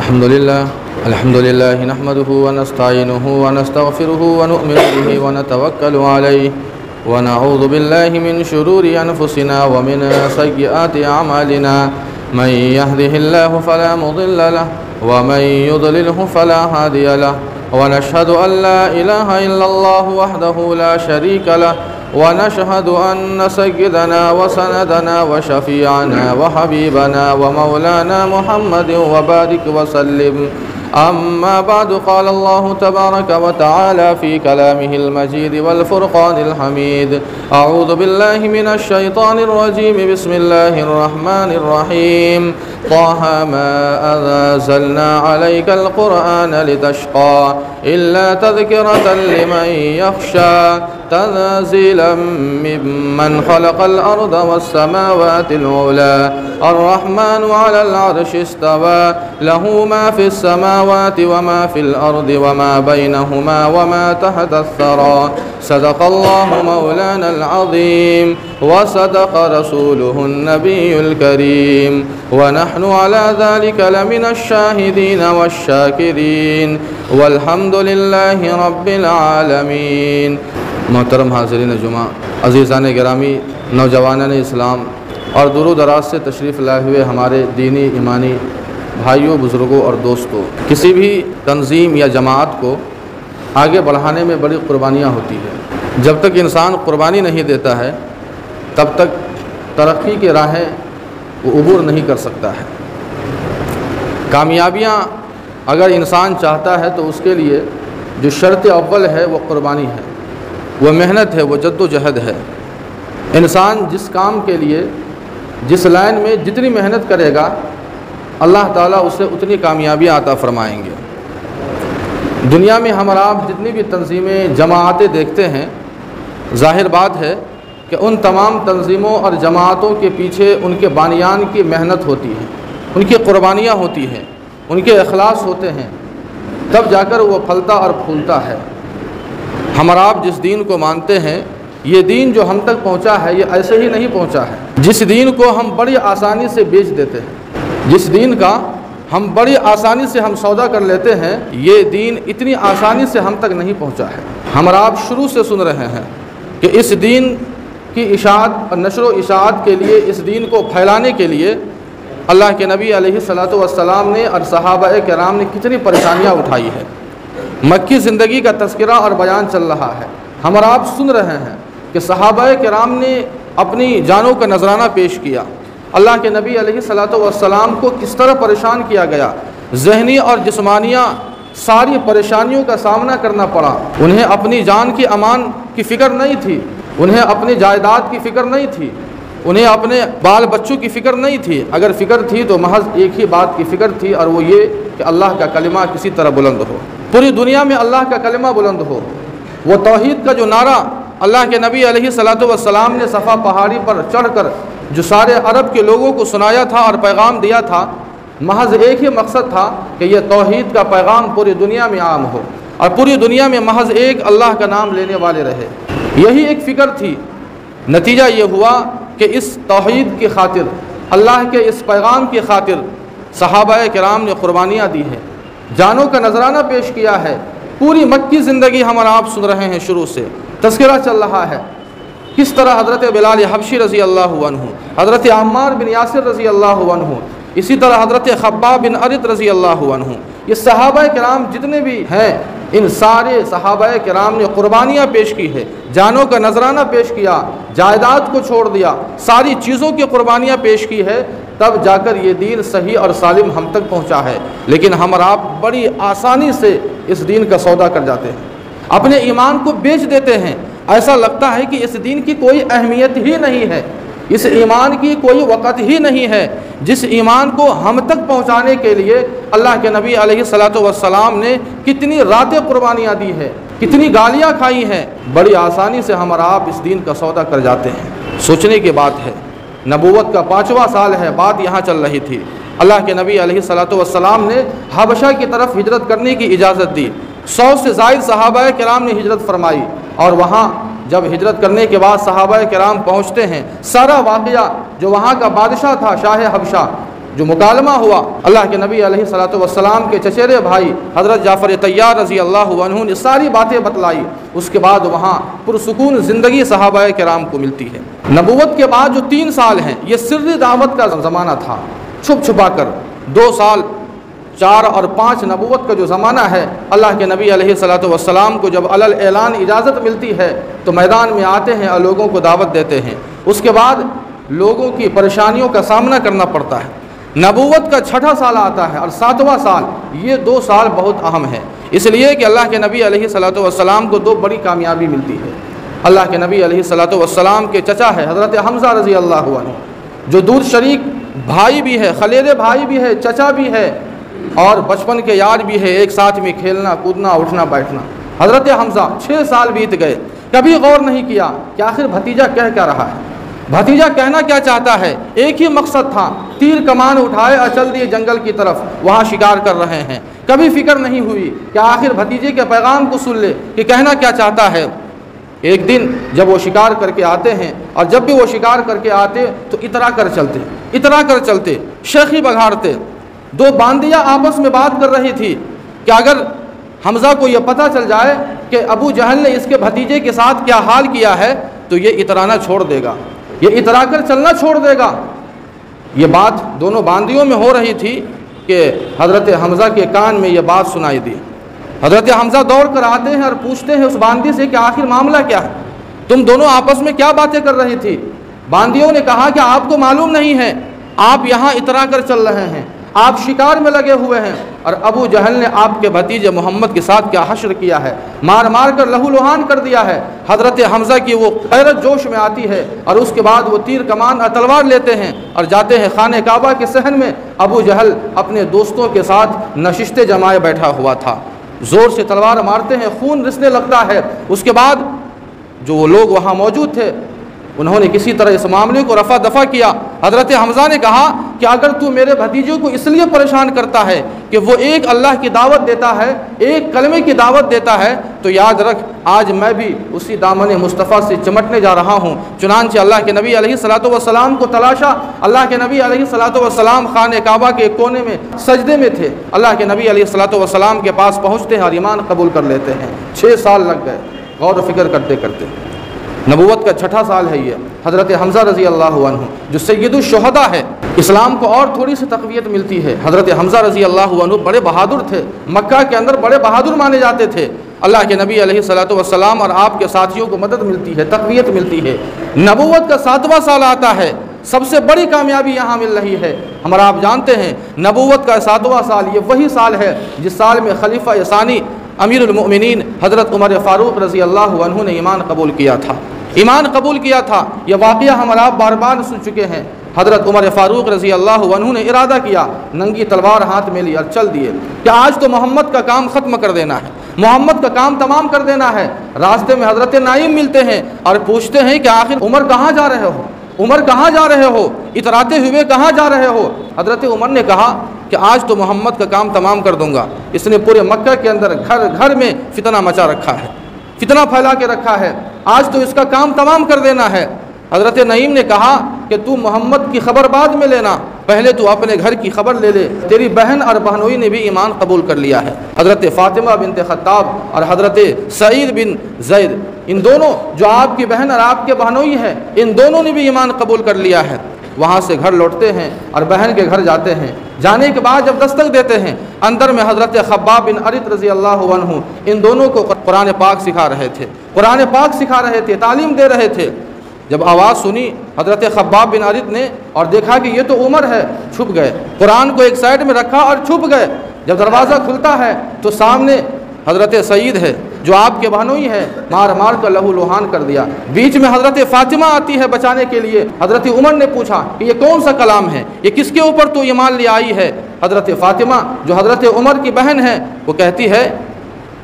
الحمد لله نحمده ونستعينه ونستغفره ونؤمن به ونتوكل عليه ونعوذ بالله من شرور أنفسنا ومن سيئات أعمالنا من يهده الله فلا مضل له ومن يضلله فلا هادي له ونشهد أن لا إله إلا الله وحده لا شريك له ونشهد أن سيدنا وسندنا وشفيعنا وحبيبنا ومولانا محمد وبارك وسلم. أما بعد قال الله تبارك وتعالى في كلامه المجيد والفرقان الحميد: أعوذ بالله من الشيطان الرجيم. بسم الله الرحمن الرحيم. طه ما أنزلنا عليك القرآن لتشقى إلا تذكرة لمن يخشى تنزيلا ممن خلق الأرض والسماوات العلى الرحمن على العرش استوى له ما في السماوات وما في الأرض وما بينهما وما تحت الثرى. صدق الله مولانا العظيم وصدق رسوله النبي الكريم ونحن على ذلك لمن الشاهدين والشاكرين والحمد لله رب العالمين. محترم حاضرین جمعہ، عزیزان گرامی، نوجوانان اسلام اور دور و دراز سے تشریف لائے ہوئے ہمارے دینی ایمانی بھائیوں، بزرگوں اور دوستوں، کسی بھی تنظیم یا جماعت کو آگے بڑھانے میں بڑی قربانیاں ہوتی ہیں. جب تک انسان قربانی نہیں دیتا ہے تب تک ترقی کے راہیں وہ عبور نہیں کر سکتا ہے. کامیابیاں اگر انسان چاہتا ہے تو اس کے لیے جو شرط اول ہے وہ قربانی ہے، وہ محنت ہے، وہ جد و جہد ہے. انسان جس کام کے لیے جس لائن میں جتنی محنت کرے گا اللہ تعالیٰ اسے اتنی کامیابیاں عطا فرمائیں گے. دنیا میں ہم اور آپ جتنی بھی تنظیمیں، جماعتیں دیکھتے ہیں، ظاہر بات ہے کہ ان تمام تنظیموں اور جماعتوں کے پیچھے ان کے بانیان کی محنت ہوتی ہے، ان کی قربانیاں ہوتی ہیں، ان کے اخلاص ہوتے ہیں، تب جا کر وہ پھلتا اور پھولتا ہے. ہم اور آپ جس دین کو مانتے ہیں، یہ دین جو ہم تک پہنچا ہے یہ ایسے ہی نہیں پہنچا ہے. جس دین کو ہم بڑی آسانی سے بیچ دیتے ہیں، جس دین کا ہم بڑی آسانی سے ہم سودا کر لیتے ہیں، یہ دین اتنی آسانی سے ہم تک نہیں پہنچا ہے. ہم اور آپ شروع سے سن رہے ہیں کہ اس دین کی اشاعت اور نشر و اشاعت کے لیے، اس دین کو پھیلانے کے لیے اللہ کے نبی علیہ الصلاۃ والسلام نے اور صحابہ کرام نے کتنی پریشانیاں اٹھائی ہے. مکی زندگی کا تذکرہ اور بیان چل رہا ہے. ہم اور آپ سن رہے ہیں کہ صحابہ کرام نے اپنی جانوں کا نذرانہ پیش کیا. اللہ کے نبی علیہ الصلاۃ والسلام کو کس طرح پریشان کیا گیا، ذہنی اور جسمانیہ ساری پریشانیوں کا سامنا کرنا پڑا. انہیں اپنی جان کی امان کی فکر نہیں تھی، انہیں اپنی جائیداد کی فکر نہیں تھی، انہیں اپنے بال بچوں کی فکر نہیں تھی. اگر فکر تھی تو محض ایک ہی بات کی فکر تھی، اور وہ یہ کہ اللہ کا کلمہ کسی طرح بلند ہو، پوری دنیا میں اللہ کا کلمہ بلند ہو. وہ توحید کا جو نعرہ اللہ کے نبی علیہ الصلاۃ والسلام نے صفا پہاڑی پر چڑھ کر جو سارے عرب کے لوگوں کو سنایا تھا اور پیغام دیا تھا، محض ایک ہی مقصد تھا کہ یہ توحید کا پیغام پوری دنیا میں عام ہو اور پوری دنیا میں محض ایک اللہ کا نام لینے والے رہے. یہی ایک فکر تھی. نتیجہ یہ ہوا کہ اس توحید کی خاطر، اللہ کے اس پیغام کی خاطر صحابہ کرام نے قربانیاں دی ہیں، جانوں کا نذرانہ پیش کیا ہے. پوری مکی زندگی ہم اور آپ سن رہے ہیں، شروع سے تذکرہ چل رہا ہے کس طرح حضرت بلال حبشی رضی اللہ عنہ، حضرت عمار بن یاسر رضی اللہ عنہ، اسی طرح حضرت خباب بن ارد رضی اللہ عنہ، یہ صحابہ کرام جتنے بھی ہیں، ان سارے صحابہ کرام نے قربانیاں پیش کی ہے، جانوں کا نذرانہ پیش کیا، جائیداد کو چھوڑ دیا، ساری چیزوں کی قربانیاں پیش کی ہے، تب جا کر یہ دین صحیح اور سالم ہم تک پہنچا ہے. لیکن ہم اور آپ بڑی آسانی سے اس دین کا سودا کر جاتے ہیں، اپنے ایمان کو بیچ دیتے ہیں. ایسا لگتا ہے کہ اس دین کی کوئی اہمیت ہی نہیں ہے، اس ایمان کی کوئی وقت ہی نہیں ہے جس ایمان کو ہم تک پہنچانے کے لیے اللہ کے نبی علیہ الصلاۃ والسلام نے کتنی راتیں قربانیاں دی ہیں، کتنی گالیاں کھائی ہیں. بڑی آسانی سے ہم اور آپ اس دین کا سودا کر جاتے ہیں. سوچنے کی بات ہے، نبوت کا 5واں سال ہے، بات یہاں چل رہی تھی. اللہ کے نبی علیہ الصلاۃ والسلام نے حبشہ کی طرف ہجرت کرنے کی اجازت دی. 100 سے زائد صحابہ کرام نے ہجرت فرمائی، اور وہاں جب ہجرت کرنے کے بعد صحابہ کرام پہنچتے ہیں، سارا واقعہ جو وہاں کا بادشاہ تھا، شاہ حبشہ، جو مکالمہ ہوا اللہ کے نبی علیہ الصلوۃ والسلام کے چچیرے بھائی حضرت جعفر طیار رضی اللہ عنہ نے ساری باتیں بتلائی، اس کے بعد وہاں پرسکون زندگی صحابہ کرام کو ملتی ہے۔ نبوت کے بعد جو 3 سال ہیں یہ سری دعوت کا زمانہ تھا، چھپ چھپا کر 2 سال 4 اور 5 نبوت کا جو زمانہ ہے، اللہ کے نبی علیہ الصلوۃ والسلام کو جب علل اعلان اجازت ملتی ہے تو میدان میں آتے ہیں اور لوگوں کو دعوت دیتے ہیں۔ اس کے بعد لوگوں کی پریشانیوں کا سامنا کرنا پڑتا ہے۔ نبوت کا 6واں سال آتا ہے اور 7واں سال، یہ 2 سال بہت اہم ہیں، اس لیے کہ اللہ کے نبی علیہ الصلوۃ والسلام کو 2 بڑی کامیابی ملتی ہے۔ اللہ کے نبی علیہ الصلوۃ والسلام کے چچا ہے حضرت حمزہ رضی اللہ عنہ، جو دودھ شریک بھائی بھی ہے، خلیرے بھائی بھی ہے، چچا بھی ہے اور بچپن کے یار بھی ہے، ایک ساتھ میں کھیلنا کودنا اٹھنا بیٹھنا۔ حضرت حمزہ 6 سال بیت گئے، کبھی غور نہیں کیا کہ آخر بھتیجا کہہ کیا رہا ہے، بھتیجا کہنا کیا چاہتا ہے۔ ایک ہی مقصد تھا، تیر کمان اٹھائے اور چل دیے جنگل کی طرف، وہاں شکار کر رہے ہیں۔ کبھی فکر نہیں ہوئی کہ آخر بھتیجے کے پیغام کو سن لے کہ کہنا کیا چاہتا ہے۔ ایک دن جب وہ شکار کر کے آتے ہیں اور جب بھی وہ شکار کر کے آتے تو اترا کر چلتے، شیخی بگھاڑتے۔ 2 باندیاں آپس میں بات کر رہی تھی کہ اگر حمزہ کو یہ پتہ چل جائے کہ ابو جہل نے اس کے بھتیجے کے ساتھ کیا حال کیا ہے تو یہ اترانا چھوڑ دے گا، یہ اترا کر چلنا چھوڑ دے گا۔ یہ بات دونوں باندیوں میں ہو رہی تھی کہ حضرت حمزہ کے کان میں یہ بات سنائی دی۔ حضرت حمزہ دوڑ کر آتے ہیں اور پوچھتے ہیں اس باندی سے کہ آخر معاملہ کیا ہے، تم دونوں آپس میں کیا باتیں کر رہی تھی؟ باندیوں نے کہا کہ آپ کو معلوم نہیں ہے، آپ یہاں اترا کر چل رہے ہیں، آپ شکار میں لگے ہوئے ہیں، اور ابو جہل نے آپ کے بھتیجے محمد کے ساتھ کیا حشر کیا ہے، مار مار کر لہو لہان کر دیا ہے۔ حضرت حمزہ کی وہ غیرت جوش میں آتی ہے اور اس کے بعد وہ تیر کمان اور تلوار لیتے ہیں اور جاتے ہیں خانہ کعبہ کے صحن میں۔ ابو جہل اپنے دوستوں کے ساتھ نشستیں جمائے بیٹھا ہوا تھا، زور سے تلوار مارتے ہیں، خون رسنے لگتا ہے۔ اس کے بعد جو وہ لوگ وہاں موجود تھے انہوں نے کسی طرح اس معاملے کو رفع دفع کیا۔ حضرت حمزہ نے کہا کہ اگر تو میرے بھتیجے کو اس لیے پریشان کرتا ہے کہ وہ ایک اللہ کی دعوت دیتا ہے، ایک کلمے کی دعوت دیتا ہے، تو یاد رکھ آج میں بھی اسی دامن مصطفیٰ سے چمٹنے جا رہا ہوں۔ چنانچہ اللہ کے نبی علیہ الصلوۃ والسلام کو تلاشا۔ اللہ کے نبی علیہ الصلوۃ والسلام خانہ کعبہ کے ایک کونے میں سجدے میں تھے۔ اللہ کے نبی علیہ الصلوۃ والسلام کے پاس پہنچتے ہیں اور ایمان قبول کر لیتے ہیں۔ 6 سال لگ گئے غور و فکر کرتے کرتے۔ نبوت کا 6واں سال ہے یہ۔ حضرت حمزہ رضی اللہ عنہ جو سید الشہداء ہے، اسلام کو اور تھوڑی سی تقویت ملتی ہے۔ حضرت حمزہ رضی اللہ عنہ بڑے بہادر تھے، مکہ کے اندر بڑے بہادر مانے جاتے تھے۔ اللہ کے نبی علیہ الصلوۃ والسلام اور آپ کے ساتھیوں کو مدد ملتی ہے، تقویت ملتی ہے۔ نبوت کا 7واں سال آتا ہے، سب سے بڑی کامیابی یہاں مل رہی ہے۔ ہمارا آپ جانتے ہیں نبوت کا 7واں سال یہ وہی سال ہے جس سال میں خلیفہ ثانی امیر المؤمنین حضرت عمر فاروق رضی اللہ عنہ نے ایمان قبول کیا تھا۔ یہ واقعہ ہم آپ بار بار سن چکے ہیں۔ حضرت عمر فاروق رضی اللہ عنہ نے ارادہ کیا، ننگی تلوار ہاتھ میں لی اور چل دیے کہ آج تو محمد کا کام ختم کر دینا ہے، محمد کا کام تمام کر دینا ہے۔ راستے میں حضرت نعیم ملتے ہیں اور پوچھتے ہیں کہ آخر عمر کہاں جا رہے ہو، عمر کہاں جا رہے ہو، اتراتے ہوئے کہاں جا رہے ہو؟ حضرت عمر نے کہا کہ آج تو محمد کا کام تمام کر دوں گا، اس نے پورے مکہ کے اندر گھر گھر میں فتنہ مچا رکھا ہے، فتنہ پھیلا کے رکھا ہے، آج تو اس کا کام تمام کر دینا ہے۔ حضرت نعیم نے کہا کہ تو محمد کی خبر بعد میں لینا، پہلے تو اپنے گھر کی خبر لے لے، تیری بہن اور بہنوئی نے بھی ایمان قبول کر لیا ہے۔ حضرت فاطمہ بنت خطاب اور حضرت سعید بن زید، ان دونوں جو آپ کی بہن اور آپ کے بہنوئی ہیں، ان دونوں نے بھی ایمان قبول کر لیا ہے۔ وہاں سے گھر لوٹتے ہیں اور بہن کے گھر جاتے ہیں۔ جانے کے بعد جب دستک دیتے ہیں، اندر میں حضرت خباب بن ارت رضی اللہ عنہ ان دونوں کو قرآن پاک سکھا رہے تھے، قرآن پاک سکھا رہے تھے، تعلیم دے رہے تھے۔ جب آواز سنی حضرت خباب بن ارت نے اور دیکھا کہ یہ تو عمر ہے، چھپ گئے، قرآن کو ایک سائڈ میں رکھا اور چھپ گئے۔ جب دروازہ کھلتا ہے تو سامنے حضرت سعید ہے جو آپ کے بہنوئی ہے، مار مار کر لہو لوہان کر دیا۔ بیچ میں حضرت فاطمہ آتی ہے بچانے کے لیے۔ حضرت عمر نے پوچھا کہ یہ کون سا کلام ہے، یہ کس کے اوپر تو ایمان لے آئی ہے؟ حضرت فاطمہ جو حضرت عمر کی بہن ہے وہ کہتی ہے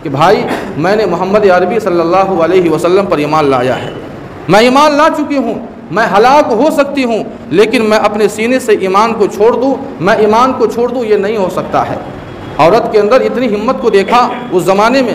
کہ بھائی میں نے محمد عربی صلی اللہ علیہ وسلم پر ایمان لایا ہے، میں ایمان لا چکی ہوں، میں ہلاک ہو سکتی ہوں لیکن میں اپنے سینے سے ایمان کو چھوڑ دوں، میں ایمان کو چھوڑ دوں، یہ نہیں ہو سکتا ہے۔ عورت کے اندر اتنی ہمت کو دیکھا اس زمانے میں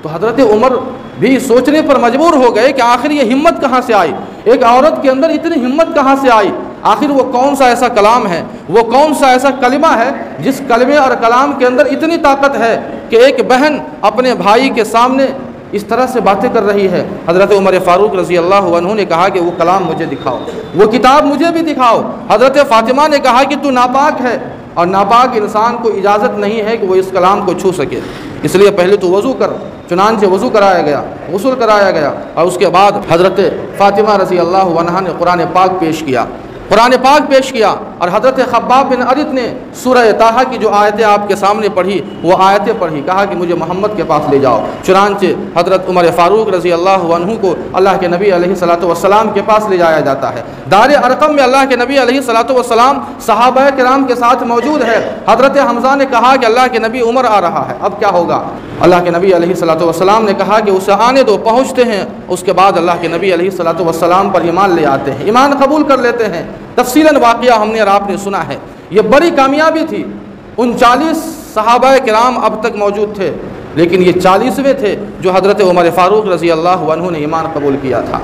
تو حضرت عمر بھی سوچنے پر مجبور ہو گئے کہ آخر یہ ہمت کہاں سے آئی، ایک عورت کے اندر اتنی ہمت کہاں سے آئی۔ آخر وہ کون سا ایسا کلام ہے، وہ کون سا ایسا کلمہ ہے جس کلمے اور کلام کے اندر اتنی طاقت ہے کہ ایک بہن اپنے بھائی کے سامنے اس طرح سے باتیں کر رہی ہے۔ حضرت عمر فاروق رضی اللہ عنہ نے کہا کہ وہ کلام مجھے دکھاؤ، وہ کتاب مجھے بھی دکھاؤ۔ حضرت فاطمہ نے کہا کہ تو ناپاک ہے، اور ناپاک انسان کو اجازت نہیں ہے کہ وہ اس کلام کو چھو سکے، اس لیے پہلے تو وضو کر۔ چنانچہ وضو کرایا گیا، غسل کرایا گیا، اور اس کے بعد حضرت فاطمہ رضی اللہ عنہا نے قرآن پاک پیش کیا، قرآن پاک پیش کیا، اور حضرت خباب بن ارت نے سورہ طٰہٰ کی جو آیتیں آپ کے سامنے پڑھی وہ آیتیں پڑھی، کہا کہ مجھے محمد کے پاس لے جاؤ۔ چنانچہ حضرت عمر فاروق رضی اللہ عنہ کو اللہ کے نبی علیہ الصلوۃ والسلام کے پاس لے جایا جاتا ہے۔ دار ارقم میں اللہ کے نبی علیہ الصلوۃ والسلام صحابہ کرام کے ساتھ موجود ہے۔ حضرت حمزہ نے کہا کہ اللہ کے نبی عمر آ رہا ہے، اب کیا ہوگا؟ اللہ کے نبی علیہ الصلوۃ والسلام نے کہا کہ اسے آنے دو، پہنچتے ہیں۔ اس کے بعد اللہ کے نبی علیہ الصلوۃ والسلام پر ایمان لے آتے ہیں، ایمان قبول کر لیتے ہیں۔ تفصیلاً واقعہ ہم نے اور آپ نے سنا ہے، یہ بڑی کامیابی تھی۔ 39 صحابہ کرام اب تک موجود تھے، لیکن یہ 40ویں تھے جو حضرت عمر فاروق رضی اللہ عنہ نے ایمان قبول کیا تھا،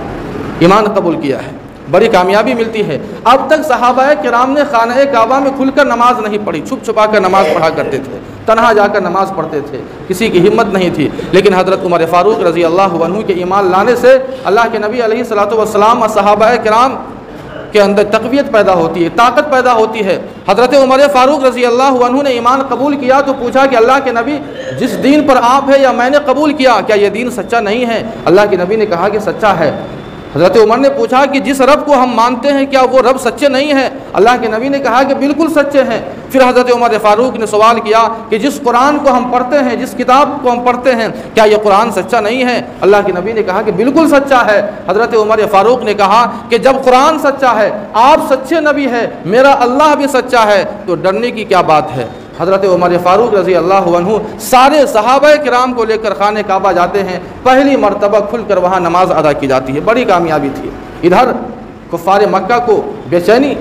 ایمان قبول کیا ہے۔ بڑی کامیابی ملتی ہے۔ اب تک صحابہ کرام نے خانہ کعبہ میں کھل کر نماز نہیں پڑھی، چھپ چھپا کر نماز پڑھا کرتے تھے، تنہا جا کر نماز پڑھتے تھے، کسی کی ہمت نہیں تھی۔ لیکن حضرت عمر فاروق رضی اللہ عنہ کے ایمان لانے سے اللہ کے نبی علیہ الصلوۃ والسلام اور صحابہ کرام کے اندر تقویت پیدا ہوتی ہے، طاقت پیدا ہوتی ہے۔ حضرت عمر فاروق رضی اللہ عنہ نے ایمان قبول کیا تو پوچھا کہ اللہ کے نبی، جس دین پر آپ ہے یا میں نے قبول کیا، کیا یہ دین سچا نہیں ہے؟ اللہ کے نبی نے کہا کہ سچا ہے۔ حضرت عمر نے پوچھا کہ جس رب کو ہم مانتے ہیں کیا وہ رب سچے نہیں ہیں؟ اللہ کے نبی نے کہا کہ بالکل سچے ہیں۔ پھر حضرت عمر فاروق نے سوال کیا کہ جس قرآن کو ہم پڑھتے ہیں، جس کتاب کو ہم پڑھتے ہیں، کیا یہ قرآن سچا نہیں ہے؟ اللہ کے نبی نے کہا کہ بالکل سچا ہے۔ حضرت عمر فاروق نے کہا کہ جب قرآن سچا ہے، آپ سچے نبی ہے، میرا اللہ بھی سچا ہے، تو ڈرنے کی کیا بات ہے؟ حضرت عمر فاروق رضی اللہ عنہ سارے صحابہ کرام کو لے کر خانہ کعبہ جاتے ہیں، پہلی مرتبہ کھل کر وہاں نماز ادا کی جاتی ہے، بڑی کامیابی تھی۔ ادھر کفار مکہ کو بے چینی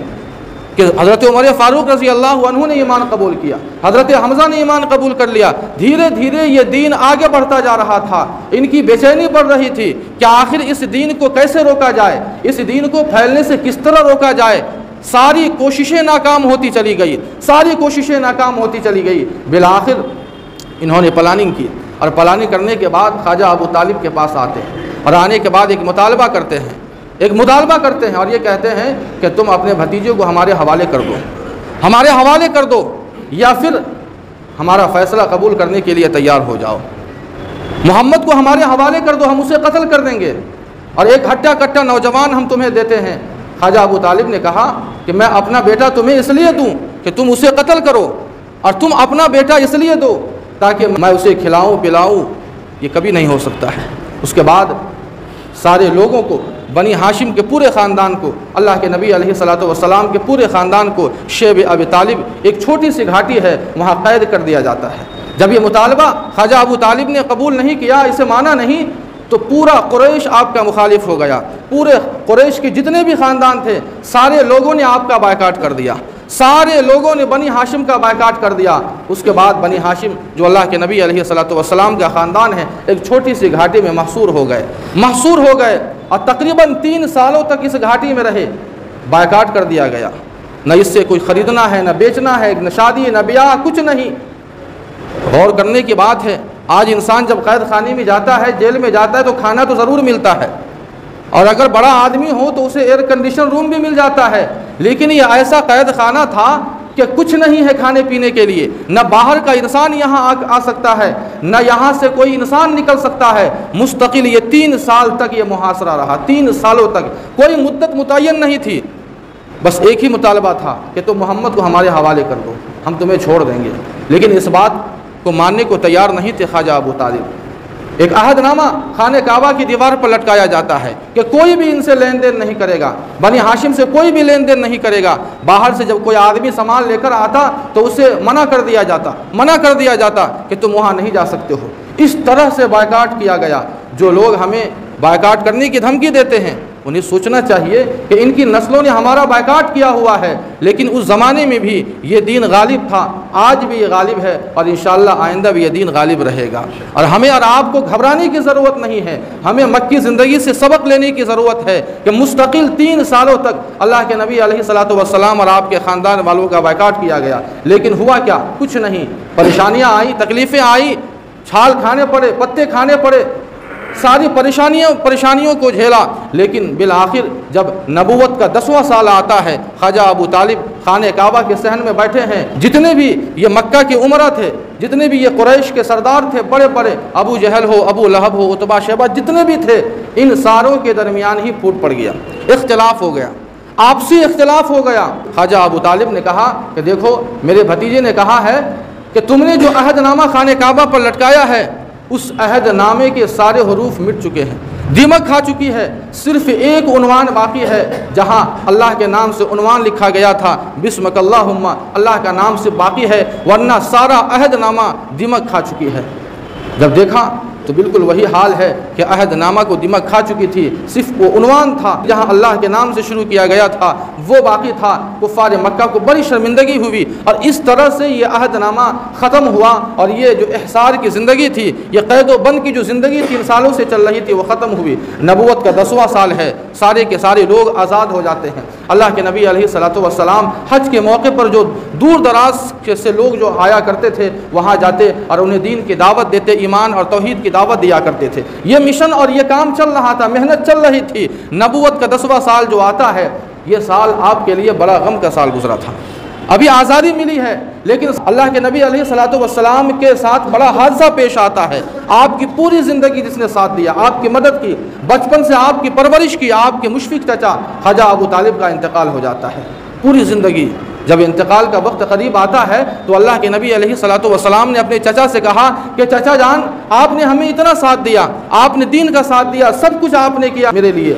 کہ حضرت عمر فاروق رضی اللہ عنہ نے ایمان قبول کیا، حضرت حمزہ نے ایمان قبول کر لیا، دھیرے دھیرے یہ دین آگے بڑھتا جا رہا تھا، ان کی بے چینی بڑھ رہی تھی کہ آخر اس دین کو کیسے روکا جائے، اس دین کو پھیلنے سے کس طرح روکا جائے۔ ساری کوششیں ناکام ہوتی چلی گئی، ساری کوششیں ناکام ہوتی چلی گئی۔ بالآخر انہوں نے پلاننگ کی، اور پلاننگ کرنے کے بعد خواجہ ابو طالب کے پاس آتے ہیں، اور آنے کے بعد ایک مطالبہ کرتے ہیں، اور یہ کہتے ہیں کہ تم اپنے بھتیجے کو ہمارے حوالے کر دو، ہمارے حوالے کر دو، یا پھر ہمارا فیصلہ قبول کرنے کے لیے تیار ہو جاؤ۔ محمد کو ہمارے حوالے کر دو، ہم اسے قتل کر دیں گے، اور ایک ہٹا کٹا نوجوان ہم تمہیں دیتے ہیں۔ خواجہ ابو طالب نے کہا کہ میں اپنا بیٹا تمہیں اس لیے دوں کہ تم اسے قتل کرو، اور تم اپنا بیٹا اس لیے دو تاکہ میں اسے کھلاؤں پلاؤں، یہ کبھی نہیں ہو سکتا ہے۔ اس کے بعد سارے لوگوں کو، بنی ہاشم کے پورے خاندان کو، اللہ کے نبی علیہ الصلوۃ والسلام کے پورے خاندان کو شیب ابی طالب، ایک چھوٹی سی گھاٹی ہے وہاں قید کر دیا جاتا ہے۔ جب یہ مطالبہ خواجہ ابو طالب نے قبول نہیں کیا، اسے مانا نہیں، تو پورا قریش آپ کا مخالف ہو گیا۔ پورے قریش کے جتنے بھی خاندان تھے سارے لوگوں نے آپ کا بائیکاٹ کر دیا، سارے لوگوں نے بنی ہاشم کا بائیکاٹ کر دیا۔ اس کے بعد بنی ہاشم جو اللہ کے نبی علیہ الصلوۃ والسلام کا خاندان ہے، ایک چھوٹی سی گھاٹی میں محصور ہو گئے، اور تقریباً 3 سالوں تک اس گھاٹی میں رہے۔ بائیکاٹ کر دیا گیا، نہ اس سے کوئی خریدنا ہے، نہ بیچنا ہے، نہ شادی، نہ بیاہ، کچھ نہیں۔ غور کرنے کی بات ہے، آج انسان جب قید خانے میں جاتا ہے، جیل میں جاتا ہے، تو کھانا تو ضرور ملتا ہے، اور اگر بڑا آدمی ہو تو اسے ایئر کنڈیشن روم بھی مل جاتا ہے، لیکن یہ ایسا قید خانہ تھا کہ کچھ نہیں ہے کھانے پینے کے لیے، نہ باہر کا انسان یہاں آ سکتا ہے، نہ یہاں سے کوئی انسان نکل سکتا ہے۔ مستقل یہ 3 سال تک یہ محاصرہ رہا، 3 سالوں تک کوئی مدت متعین نہیں تھی، بس ایک ہی مطالبہ تھا کہ تم محمد کو ہمارے حوالے کر دو، ہم تمہیں چھوڑ دیں گے۔ لیکن اس بات کو ماننے کو تیار نہیں تھے خواجہ ابو طالب۔ ایک عہد نامہ خانہ کعبہ کی دیوار پر لٹکایا جاتا ہے کہ کوئی بھی ان سے لین دین نہیں کرے گا، بنی ہاشم سے کوئی بھی لین دین نہیں کرے گا۔ باہر سے جب کوئی آدمی سامان لے کر آتا تو اسے منع کر دیا جاتا کہ تم وہاں نہیں جا سکتے ہو۔ اس طرح سے بائیکاٹ کیا گیا۔ جو لوگ ہمیں بائیکاٹ کرنے کی دھمکی دیتے ہیں، انہیں سوچنا چاہیے کہ ان کی نسلوں نے ہمارا بائیکاٹ کیا ہوا ہے، لیکن اس زمانے میں بھی یہ دین غالب تھا، آج بھی یہ غالب ہے، اور انشاءاللہ آئندہ بھی یہ دین غالب رہے گا۔ اور ہمیں اور آپ کو گھبرانے کی ضرورت نہیں ہے، ہمیں مکی زندگی سے سبق لینے کی ضرورت ہے کہ مستقل 3 سالوں تک اللہ کے نبی علیہ الصلوۃ والسلام اور آپ کے خاندان والوں کا بائیکاٹ کیا گیا، لیکن ہوا کیا؟ کچھ نہیں۔ پریشانیاں آئی، تکلیفیں آئی، چھال کھانے پڑے، پتے کھانے پڑے، ساری پریشانیوں کو جھیلا، لیکن بالآخر جب نبوت کا 10واں سال آتا ہے، خواجہ ابو طالب خانہ کعبہ کے صحن میں بیٹھے ہیں۔ جتنے بھی یہ مکہ کے عمرہ تھے، جتنے بھی یہ قریش کے سردار تھے، بڑے بڑے، ابو جہل ہو، ابو لہب ہو، عتبہ شیبہ، جتنے بھی تھے، ان ساروں کے درمیان ہی پھوٹ پڑ گیا، اختلاف ہو گیا، آپسی اختلاف ہو گیا۔ خواجہ ابو طالب نے کہا کہ دیکھو، میرے بھتیجے نے کہا ہے کہ تم نے جو عہد نامہ خانہ کعبہ پر لٹکایا ہے، اس عہد نامے کے سارے حروف مٹ چکے ہیں، دیمک کھا چکی ہے، صرف ایک عنوان باقی ہے جہاں اللہ کے نام سے عنوان لکھا گیا تھا، بسمک اللہم، اللہ کا نام سے باقی ہے، ورنہ سارا عہد نامہ دیمک کھا چکی ہے۔ جب دیکھا تو بالکل وہی حال ہے کہ عہد نامہ کو دیمک کھا چکی تھی، صرف وہ عنوان تھا جہاں اللہ کے نام سے شروع کیا گیا تھا وہ باقی تھا۔ کفار مکہ کو بڑی شرمندگی ہوئی، اور اس طرح سے یہ عہد نامہ ختم ہوا، اور یہ جو احصار کی زندگی تھی، یہ قید و بند کی جو زندگی 3 سالوں سے چل رہی تھی، وہ ختم ہوئی۔ نبوت کا 10واں سال ہے، سارے کے سارے لوگ آزاد ہو جاتے ہیں۔ اللہ کے نبی علیہ الصلوۃ والسلام حج کے موقع پر جو دور دراز سے لوگ جو آیا کرتے تھے، وہاں جاتے اور انہیں دین کی دعوت دیتے، ایمان اور توحید کی دعوت دیا کرتے تھے۔ یہ مشن اور یہ کام چل رہا تھا، محنت چل رہی تھی۔ نبوت کا 10واں سال جو آتا ہے، یہ سال آپ کے لیے بڑا غم کا سال گزرا تھا۔ ابھی آزادی ملی ہے، لیکن اللہ کے نبی علیہ الصلوۃ والسلام کے ساتھ بڑا حادثہ پیش آتا ہے۔ آپ کی پوری زندگی جس نے ساتھ دیا، آپ کی مدد کی، بچپن سے آپ کی پرورش کی، آپ کے مشفق چچا خواجہ ابو طالب کا انتقال ہو جاتا ہے۔ پوری زندگی جب انتقال کا وقت قریب آتا ہے تو اللہ کے نبی علیہ الصلوۃ والسلام نے اپنے چچا سے کہا کہ چچا جان، آپ نے ہمیں اتنا ساتھ دیا، آپ نے دین کا ساتھ دیا، سب کچھ آپ نے کیا میرے لیے،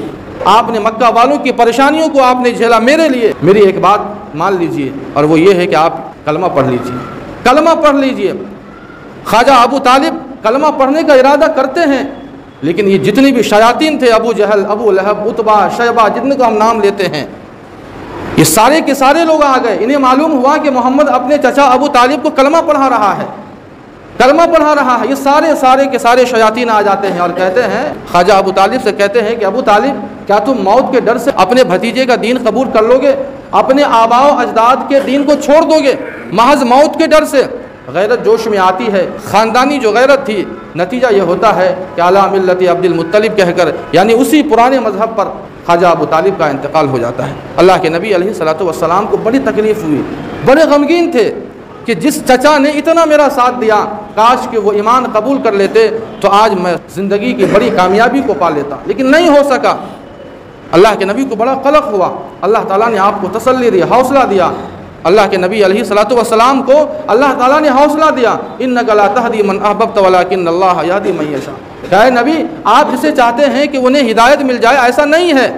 آپ نے مکہ والوں کی پریشانیوں کو آپ نے جھیلا میرے لیے، میری ایک بات مان لیجئے، اور وہ یہ ہے کہ آپ کلمہ پڑھ لیجئے، کلمہ پڑھ لیجئے۔ خواجہ ابو طالب کلمہ پڑھنے کا ارادہ کرتے ہیں، لیکن یہ جتنی بھی شیاطین تھے، ابو جہل، ابو لہب، عتبہ، شیبہ، جتنے کو ہم نام لیتے ہیں، یہ سارے کے سارے لوگ آ گئے۔ انہیں معلوم ہوا کہ محمد اپنے چچا ابو طالب کو کلمہ پڑھا رہا ہے، کلمہ پڑھا رہا ہے۔ یہ سارے کے سارے شیاطین آ جاتے ہیں اور کہتے ہیں، خواجہ ابو طالب سے کہتے ہیں کہ ابو طالب، کیا تم موت کے ڈر سے اپنے بھتیجے کا دین قبول کر لو گے؟ اپنے آباء و اجداد کے دین کو چھوڑ دو گے محض موت کے ڈر سے؟ غیرت جوش میں آتی ہے، خاندانی جو غیرت تھی، نتیجہ یہ ہوتا ہے کہ علی ملت عبد المطلب کہہ کر، یعنی اسی پرانے مذہب پر خواجہ ابو طالب کا انتقال ہو جاتا ہے۔ اللہ کے نبی علیہ الصلوۃ والسلام کو بڑی تکلیف ہوئی، بڑے غمگین تھے کہ جس چچا نے اتنا میرا ساتھ دیا، کاش کہ وہ ایمان قبول کر لیتے تو آج میں زندگی کی بڑی کامیابی کو پا لیتا، لیکن نہیں ہو سکا۔ اللہ کے نبی کو بڑا قلق ہوا، اللہ تعالیٰ نے آپ کو تسلی دی، حوصلہ دیا۔ اللہ کے نبی علیہ الصلوۃ والسلام کو اللہ تعالیٰ نے حوصلہ دیا، انک لا تہدی من احببت ولکن اللہ یہدی من یشاء۔ کہ نبی، آپ جسے چاہتے ہیں کہ انہیں ہدایت مل جائے، ایسا نہیں ہے۔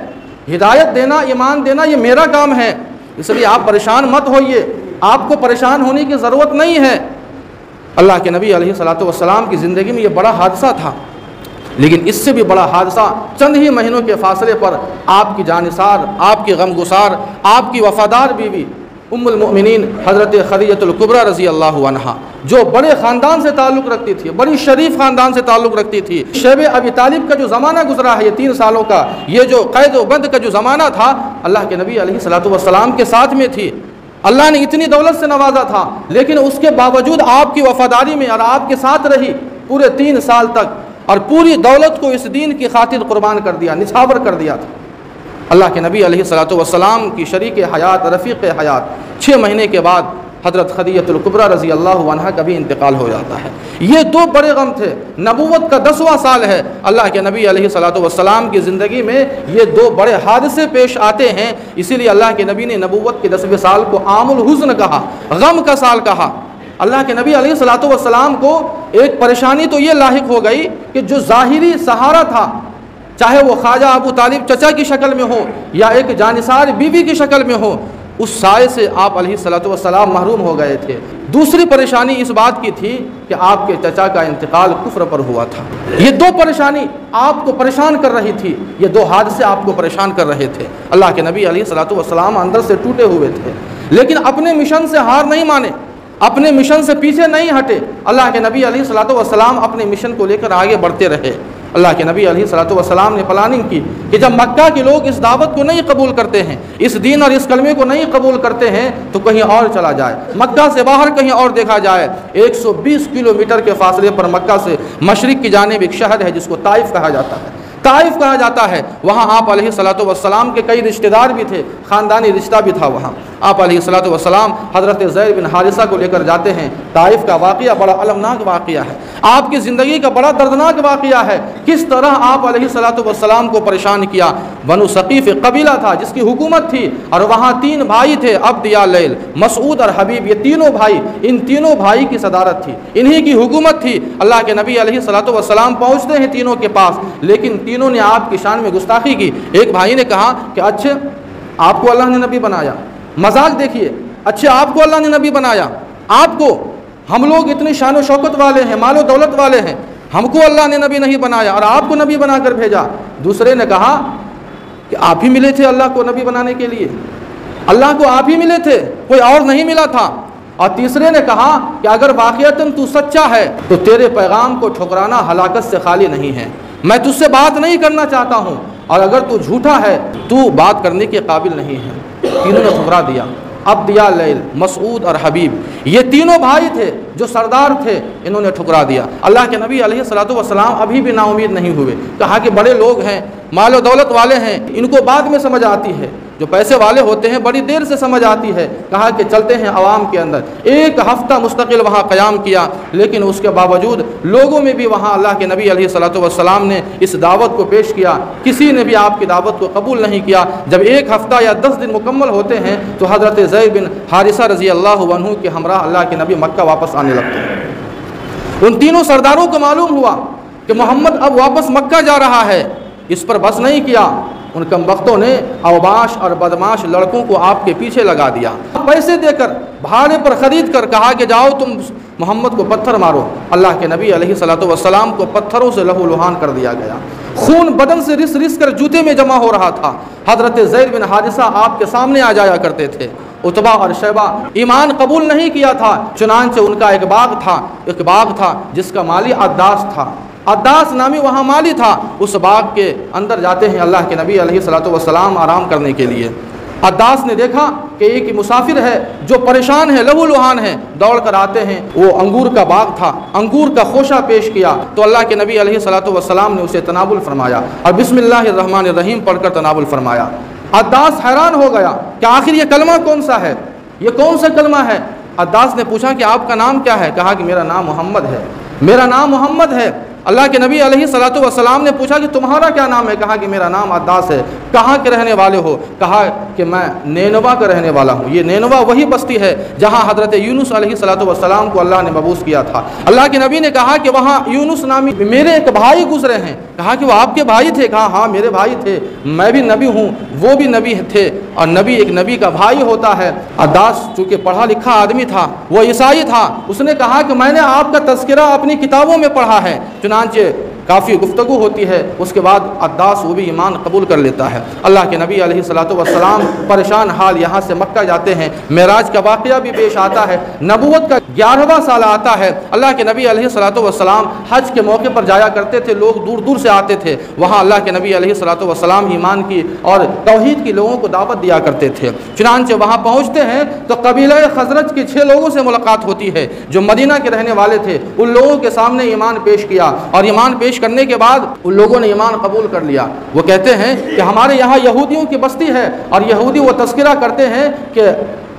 ہدایت دینا، ایمان دینا، یہ میرا کام ہے، اس لیے آپ پریشان مت ہوئیے، آپ کو پریشان ہونے کی ضرورت نہیں ہے۔ اللہ کے نبی علیہ الصلوۃ والسلام کی زندگی میں یہ بڑا حادثہ تھا، لیکن اس سے بھی بڑا حادثہ چند ہی مہینوں کے فاصلے پر آپ کی جانثار، آپ کی غمگسار، آپ کی وفادار بیوی ام المؤمنین حضرت خدیجہ الکبریٰ رضی اللہ عنہا، جو بڑے خاندان سے تعلق رکھتی تھی، بڑی شریف خاندان سے تعلق رکھتی تھی۔ شیب ابی طالب کا جو زمانہ گزرا ہے، یہ 3 سالوں کا، یہ جو قید و بند کا جو زمانہ تھا، اللہ کے نبی علیہ الصلوۃ والسلام کے ساتھ میں تھی۔ اللہ نے اتنی دولت سے نوازا تھا، لیکن اس کے باوجود آپ کی وفاداری میں اور آپ کے ساتھ رہی پورے 3 سال تک، اور پوری دولت کو اس دین کی خاطر قربان کر دیا، نچھاور کر دیا تھا۔ اللہ کے نبی علیہ الصلوۃ والسلام کی شریک حیات، رفیق حیات، 6 مہینے کے بعد حضرت خدیجہ الکبریٰ رضی اللہ عنہا کا بھی انتقال ہو جاتا ہے۔ یہ 2 بڑے غم تھے۔ نبوت کا 10واں سال ہے، اللہ کے نبی علیہ الصلوۃ والسلام کی زندگی میں یہ 2 بڑے حادثے پیش آتے ہیں، اسی لیے اللہ کے نبی نے نبوت کے 10ویں سال کو عام الحزن کہا، غم کا سال کہا۔ اللہ کے نبی علیہ الصلوۃ والسلام کو ایک پریشانی تو یہ لاحق ہو گئی کہ جو ظاہری سہارا تھا، چاہے وہ خواجہ ابو طالب چچا کی شکل میں ہو یا ایک جانثار بیوی کی شکل میں ہو، اس سائے سے آپ علیہ الصلوۃ والسلام محروم ہو گئے تھے۔ دوسری پریشانی اس بات کی تھی کہ آپ کے چچا کا انتقال کفر پر ہوا تھا۔ یہ دو پریشانی آپ کو پریشان کر رہی تھی، یہ دو حادثے آپ کو پریشان کر رہے تھے۔ اللہ کے نبی علیہ الصلوۃ والسلام اندر سے ٹوٹے ہوئے تھے، لیکن اپنے مشن سے ہار نہیں مانے، اپنے مشن سے پیچھے نہیں ہٹے۔ اللہ کے نبی علیہ الصلوۃ والسلام اپنے مشن کو لے کر آگے بڑھتے رہے۔ اللہ کے نبی علیہ الصلوۃ والسلام نے پلاننگ کی کہ جب مکہ کے لوگ اس دعوت کو نہیں قبول کرتے ہیں، اس دین اور اس کلمے کو نہیں قبول کرتے ہیں، تو کہیں اور چلا جائے، مکہ سے باہر کہیں اور دیکھا جائے۔ 120 کلومیٹر کے فاصلے پر مکہ سے مشرق کی جانب ایک شہر ہے جس کو طائف کہا جاتا ہے، طائف کہا جاتا ہے۔ وہاں آپ علیہ الصلوۃ والسلام کے کئی رشتہ دار بھی تھے، خاندانی رشتہ بھی تھا وہاں۔ آپ علیہ الصلوۃ والسلام حضرت زید بن حارثہ کو لے کر جاتے ہیں۔ طائف کا واقعہ بڑا المناک واقعہ ہے، آپ کی زندگی کا بڑا دردناک واقعہ ہے۔ کس طرح آپ علیہ الصلوۃ والسلام کو پریشان کیا۔ بنو ثقیف ایک قبیلہ تھا جس کی حکومت تھی، اور وہاں 3 بھائی تھے، عبد یا لیل، مسعود اور حبیب، یہ تینوں بھائی، ان تینوں بھائی کی صدارت تھی، انہی کی حکومت تھی۔ اللہ کے نبی علیہ الصلوۃ والسلام پہنچتے ہیں تینوں کے پاس، لیکن تینوں نے آپ کی شان میں گستاخی کی۔ ایک بھائی نے کہا کہ اچھے آپ کو اللہ نے نبی بنایا، مذاق دیکھیے، اچھے آپ کو اللہ نے نبی بنایا، آپ کو، ہم لوگ اتنی شان و شوکت والے ہیں، مال و دولت والے ہیں، ہم کو اللہ نے نبی نہیں بنایا اور آپ کو نبی بنا کر بھیجا۔ دوسرے نے کہا کہ آپ ہی ملے تھے اللہ کو نبی بنانے کے لیے، اللہ کو آپ ہی ملے تھے، کوئی اور نہیں ملا تھا۔ اور تیسرے نے کہا کہ اگر واقعتاً تو سچا ہے تو تیرے پیغام کو ٹھکرانا ہلاکت سے خالی نہیں ہے، میں تجھ سے بات نہیں کرنا چاہتا ہوں، اور اگر تو جھوٹا ہے تو بات کرنے کے قابل نہیں ہے۔ تینوں نے ٹھکرا دیا۔ عبد یا لیل، مسعود اور حبیب، یہ تینوں بھائی تھے جو سردار تھے، انہوں نے ٹھکرا دیا۔ اللہ کے نبی علیہ الصلوۃ والسلام ابھی بھی نا امید نہیں ہوئے، کہا کہ بڑے لوگ ہیں، مال و دولت والے ہیں، ان کو بعد میں سمجھ آتی ہے، جو پیسے والے ہوتے ہیں بڑی دیر سے سمجھ آتی ہے۔ کہا کہ چلتے ہیں عوام کے اندر۔ 1 ہفتہ مستقل وہاں قیام کیا، لیکن اس کے باوجود لوگوں میں بھی وہاں اللہ کے نبی علیہ الصلوۃ والسلام نے اس دعوت کو پیش کیا، کسی نے بھی آپ کی دعوت کو قبول نہیں کیا۔ جب 1 ہفتہ یا 10 دن مکمل ہوتے ہیں تو حضرت زید بن حارثہ رضی اللہ عنہ کے ہمراہ اللہ کے نبی مکہ واپس آنے لگتے ہیں۔ ان تینوں سرداروں کو معلوم ہوا کہ محمد اب واپس مکہ جا رہا ہے۔ اس پر بس نہیں کیا، ان کم وقتوں نے اوباش اور بدماش لڑکوں کو آپ کے پیچھے لگا دیا، پیسے دے کر، بھاڑے پر خرید کر، کہا کہ جاؤ تم محمد کو پتھر مارو۔ اللہ کے نبی علیہ الصلوۃ والسلام کو پتھروں سے لہو لہان کر دیا گیا، خون بدن سے رس رس کر جوتے میں جمع ہو رہا تھا۔ حضرت زید بن حارثہ آپ کے سامنے آ جایا کرتے تھے۔ عتبہ اور شیبہ ایمان قبول نہیں کیا تھا، چنانچہ ان کا ایک باغ تھا جس کا مالی عداس تھا، عداس نامی وہاں مالی تھا۔ اس باغ کے اندر جاتے ہیں اللہ کے نبی علیہ الصلوۃ والسلام آرام کرنے کے لیے۔ عداس نے دیکھا کہ ایک مسافر ہے جو پریشان ہے، لہو لہان ہے، دوڑ کر آتے ہیں۔ وہ انگور کا باغ تھا، انگور کا خوشہ پیش کیا تو اللہ کے نبی علیہ الصلوۃ والسلام نے اسے تناول فرمایا اور بسم اللہ الرحمن الرحیم پڑھ کر تناول فرمایا۔ عداس حیران ہو گیا کہ آخر یہ کلمہ کون سا ہے، یہ کون سا کلمہ ہے۔ عداس نے پوچھا کہ آپ کا نام کیا ہے؟ کہا کہ میرا نام محمد ہے، میرا نام محمد ہے۔ اللہ کے نبی علیہ الصلوۃ والسلام نے پوچھا کہ تمہارا کیا نام ہے؟ کہا کہ میرا نام عداس ہے۔ کہاں کے رہنے والے ہو؟ کہا کہ میں نینوا کا رہنے والا ہوں۔ یہ نینوا وہی بستی ہے جہاں حضرت یونس علیہ الصلوۃ والسلام کو اللہ نے مبعوث کیا تھا۔ اللہ کے نبی نے کہا کہ وہاں یونس نامی میرے ایک بھائی گزرے ہیں۔ کہا کہ وہ آپ کے بھائی تھے؟ کہا ہاں میرے بھائی تھے، میں بھی نبی ہوں، وہ بھی نبی تھے، اور نبی ایک نبی کا بھائی ہوتا ہے۔ عداس چونکہ پڑھا لکھا آدمی تھا، وہ عیسائی تھا، اس نے کہا کہ میں نے آپ کا تذکرہ اپنی کتابوں میں پڑھا ہے۔ چنانچہ کافی گفتگو ہوتی ہے، اس کے بعد عداس وہ بھی ایمان قبول کر لیتا ہے۔ اللہ کے نبی علیہ الصلوۃ والسلام پریشان حال یہاں سے مکہ جاتے ہیں۔ معراج کا واقعہ بھی پیش آتا ہے، نبوت کا 11واں سال آتا ہے۔ اللہ کے نبی علیہ الصلوۃ والسلام حج کے موقع پر جایا کرتے تھے، لوگ دور دور سے آتے تھے وہاں۔ اللہ کے نبی علیہ الصلوۃ والسلام ایمان کی اور توحید کی لوگوں کو دعوت دیا کرتے تھے۔ چنانچہ وہاں پہنچتے ہیں تو قبیلہ خزرج کے 6 لوگوں سے ملاقات ہوتی ہے جو مدینہ کے رہنے والے تھے۔ ان لوگوں کے سامنے ایمان پیش کیا، اور ایمان پیش کرنے کے بعد ان لوگوں نے ایمان قبول کر لیا۔ وہ کہتے ہیں کہ ہمارے یہاں یہودیوں کی بستی ہے، اور یہودی وہ تذکرہ کرتے ہیں کہ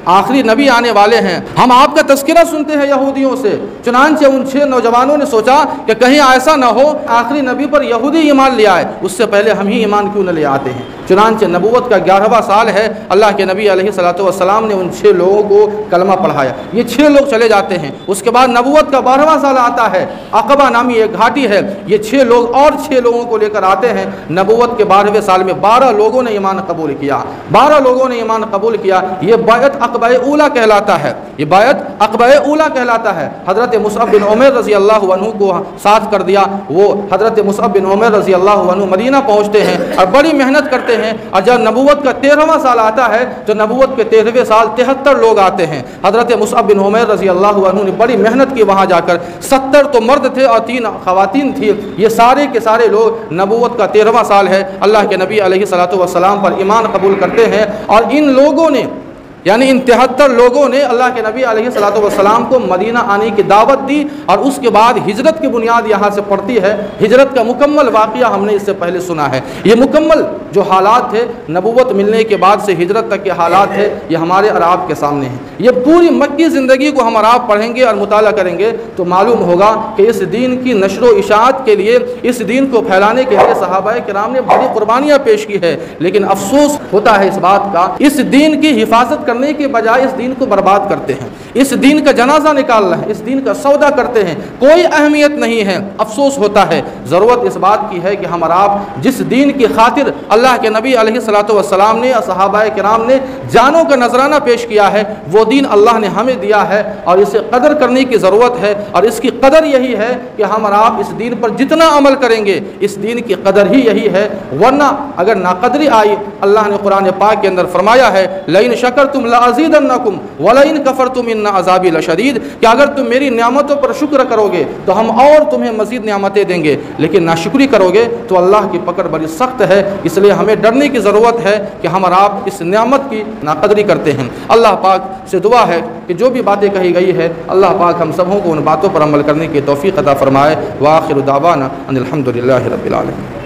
آخری نبی آنے والے ہیں، ہم آپ کا تذکرہ سنتے ہیں یہودیوں سے۔ چنانچہ ان 6 نوجوانوں نے سوچا کہ کہیں ایسا نہ ہو آخری نبی پر یہودی ایمان لے آئے، اس سے پہلے ہم ہی ایمان کیوں نہ لے آتے ہیں۔ چنانچہ نبوت کا 11واں سال ہے، اللہ کے نبی علیہ الصلوۃ والسلام نے ان 6 لوگوں کو کلمہ پڑھایا، یہ 6 لوگ چلے جاتے ہیں۔ اس کے بعد نبوت کا 12واں سال آتا ہے، عقبہ نامی ایک گھاٹی ہے، یہ 6 لوگ اور 6 لوگوں کو لے کر آتے ہیں۔ نبوت کے 12ویں سال میں 12 لوگوں نے ایمان قبول کیا، 12 لوگوں نے ایمان قبول کیا۔ یہ بیعت عقبہ اولیٰ کہلاتا ہے، یہ بیعت عقبہ اولیٰ کہلاتا ہے۔ حضرت مصعب بن عمیر رضی اللہ عنہ کو ساتھ کر دیا، وہ حضرت مصعب بن عمیر رضی اللہ عنہ مدینہ پہنچتے ہیں اور بڑی محنت کرتے ہیں، اور جب نبوت کا 13واں سال آتا ہے تو نبوت کے 13ویں سال 73 لوگ آتے ہیں۔ حضرت مصعب بن عمیر رضی اللہ عنہ نے بڑی محنت کی وہاں جا کر، 70 تو مرد تھے اور 3 خواتین تھیں، یہ سارے کے سارے لوگ نبوت کا 13واں سال ہے، اللہ کے نبی علیہ الصلوۃ والسلام پر ایمان قبول کرتے ہیں۔ اور ان لوگوں نے، یعنی ان 73 لوگوں نے اللہ کے نبی علیہ الصلوۃ والسلام کو مدینہ آنے کی دعوت دی، اور اس کے بعد ہجرت کی بنیاد یہاں سے پڑتی ہے۔ ہجرت کا مکمل واقعہ ہم نے اس سے پہلے سنا ہے، یہ مکمل جو حالات تھے نبوت ملنے کے بعد سے ہجرت تک کے حالات ہے، یہ ہمارے اور آپ کے سامنے ہیں۔ یہ پوری مکی زندگی کو ہم اور آپ پڑھیں گے اور مطالعہ کریں گے تو معلوم ہوگا کہ اس دین کی نشر و اشاعت کے لیے، اس دین کو پھیلانے کے لیے صحابہ کرام نے بڑی قربانیاں پیش کی ہے، لیکن افسوس ہوتا ہے اس بات کا، اس دین کی حفاظت کرنے کے بجائے اس دین کو برباد کرتے ہیں، اس دین کا جنازہ نکالنا ہے، اس دین کا سودا کرتے ہیں، کوئی اہمیت نہیں ہے۔ افسوس ہوتا ہے، ضرورت اس بات کی ہے کہ ہم اور آپ جس دین کی خاطر اللہ کے نبی علیہ الصلوۃ والسلام نے اور صحابہ کرام نے جانوں کا نذرانہ پیش کیا ہے، وہ دین اللہ نے ہمیں دیا ہے اور اسے قدر کرنے کی ضرورت ہے، اور اس کی قدر یہی ہے کہ ہم اور آپ اس دین پر جتنا عمل کریں گے اس دین کی قدر ہی یہی ہے، ورنہ اگر ناقدری آئی، اللہ نے قرآن پاک کے اندر فرمایا ہے لئن شکرتم لازیدنکم ولئن کفرتم ان عذابی لشدید، کہ اگر تم میری نعمتوں پر شکر کرو گے تو ہم اور تمہیں مزید نعمتیں دیں گے، لیکن ناشکری کرو گے تو اللہ کی پکڑ بڑی سخت ہے۔ اس لیے ہمیں ڈرنے کی ضرورت ہے کہ ہم اور آپ اس نعمت کی ناقدری کرتے ہیں۔ اللہ پاک سے دعا ہے کہ جو بھی باتیں کہی گئی ہے اللہ پاک ہم سبوں کو ان باتوں پر عمل کرنے کی توفیق عطا فرمائے۔ وآخر دعوانا ان الحمد للہ رب العالمین۔